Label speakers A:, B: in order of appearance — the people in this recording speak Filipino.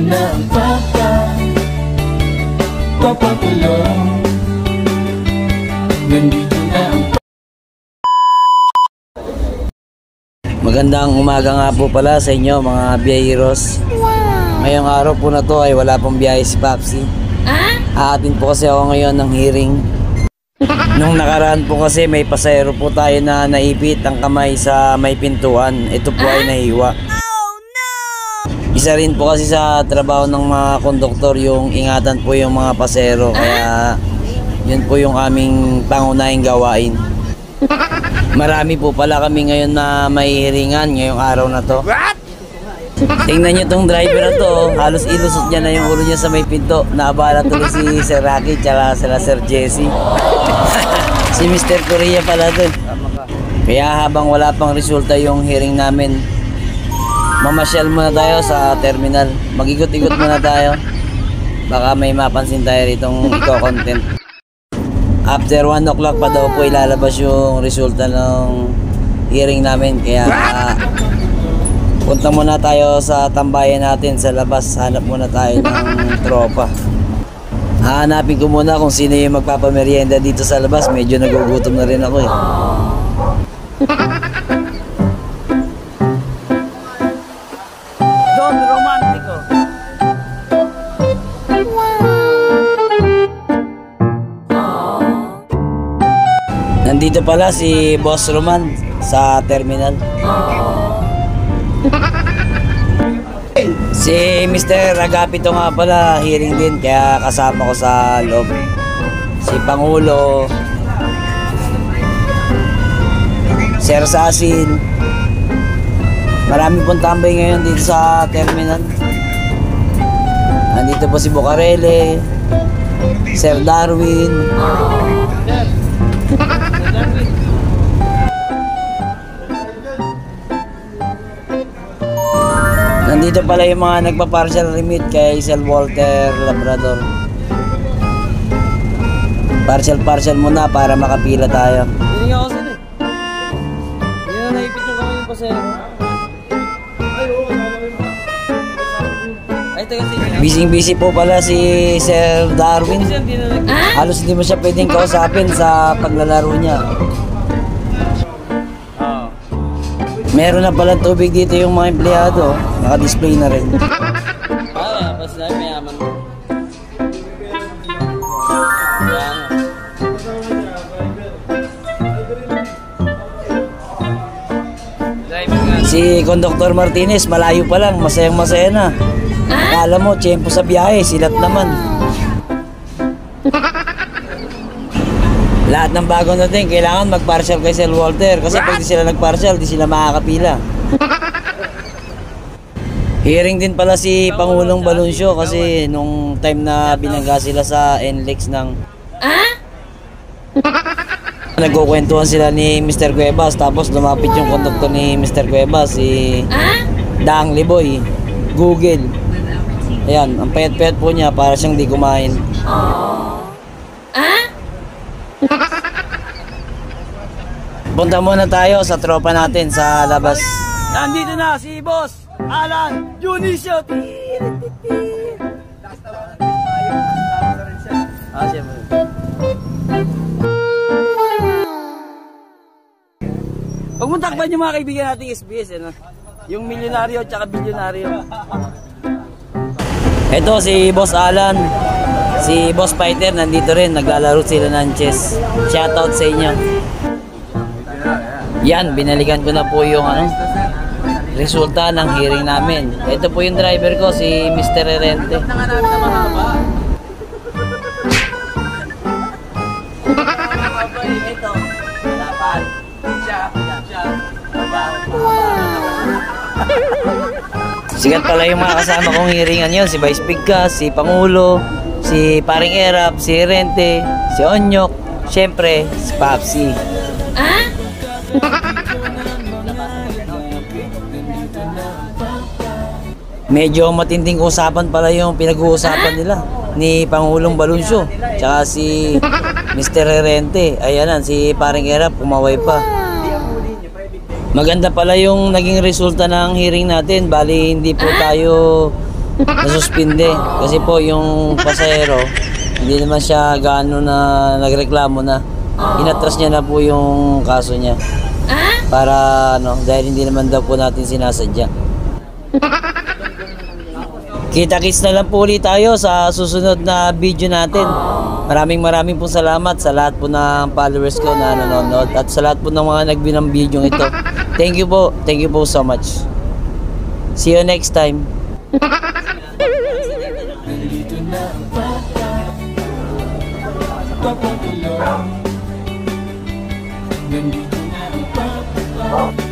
A: na ang papakulong. Nandito na ang
B: Magandang umaga nga po pala sa inyo mga biyaheros. Ngayong araw po na to ay wala pong biyahe si Papsi. Aatin po kasi ako ngayon ng hearing. Nung nakaraan po kasi may pasahero po tayo na naipit ang kamay sa may pintuan. Ito po ay nahiwa. Isa rin po kasi sa trabaho ng mga konduktor yung ingatan po yung mga pasahero. Kaya yun po yung aming pangunahing gawain. Marami po pala kami ngayon na may hiringan ngayong araw na to. Tingnan nyo tong driver na to, halos ilusot niya na yung ulo niya sa may pinto. Naabala tuloy si Sir Rocky tsaka Sir Jesse. Si Mr. Korea pala to. Kaya habang wala pang resulta yung hearing namin, mamasyal muna tayo sa terminal. Mag-ikot-ikot muna tayo. Baka may mapansin tayo ritong iko-content. After 1 o'clock pa daw po ilalabas yung resulta ng hearing namin. Kaya punta muna tayo sa tambayan natin sa labas. Hanap muna tayo ng tropa. Hahanapin ko muna kung sino yung magpapamerienda dito sa labas. Medyo nagugutom na rin ako eh. Don Romantico. Nandito pala si Boss Roman sa terminal. Si Mr. Agapito nga pala, hearing din, kaya kasama ko sa loob. Si Pangulo, Sir Sasin. Marami pong tambay ngayon dito sa terminal. Nandito po si Bucarele, Sir Darwin. Nandito pala yung mga nagpa-partial remit kay Sir Walter Labrador. Partial muna para makapila tayo. Hindi nga ako sila eh. Hindi na naipit yung kamay yung pasero. Busy po pala si Sir Darwin. Halos hindi mo siya pwedeng kausapin sa paglalaro niya. Meron na palang tubig dito yung mga empleyado. Naka-display na rin. Pas na mayaman mo. Si Conductor Martinez, malayo pa lang, masayang-masaya na. Akala mo, tiyempo sa biyahe, silat naman. Lahat ng bagong natin, kailangan mag-partial kay Sir Walter. Kasi pag di sila nag-partial, di sila makakapila. Hearing din pala si Pangulong Balunsyo kasi nung time na binangga sila sa NLEX ng... Nagkukwentuhan sila ni Mr. Cuevas, tapos lumapit yung konduktor ni Mr. Cuevas, si Daang Liboy, Google. Ayan, ang payat-payat po niya para siyang di kumain. Punta muna tayo sa tropa natin sa labas. Nandito na si Boss Alan Junicio. Siyempre. Huwag mong takpan yung mga kaibigan nating SBS, ano? Yung milyonaryo at saka bilyonaryo. Ito si Boss Alan, si Boss Fighter nandito rin, naglalaro sila ng chess. Shoutout sa inyo. Yan, binalikan ko na po yung resulta ng hearing namin. Ito po yung driver ko, si Mr. Rerente. Sikat pala yung mga kasama kong hearingan yun. Si Vice Pigkas, si Pangulo, si Paring Erap, si Rente, si Onyok, syempre si Papsi. Medyo matinding usapan pala yung pinag-uusapan nila ni Pangulong Balunsyo tsaka si Mr. Rerente. Ayan, si Paring Erap kumaway pa. Maganda pala yung naging resulta ng hearing natin. Bali hindi po tayo nasuspinde. Kasi po yung pasahero, hindi naman siya gaano na nagreklamo na. Inatras niya na po yung kaso niya. Para dahil hindi naman daw po natin sinasadya. Kita-kits na lang po ulit tayo sa susunod na video natin. Maraming po salamat sa lahat po ng followers ko na nanonood at sa lahat po ng mga nagbinang video ito. Thank you po so much. See you next time.
A: Nandito na ang papakulong. Nandito na ang papakulong.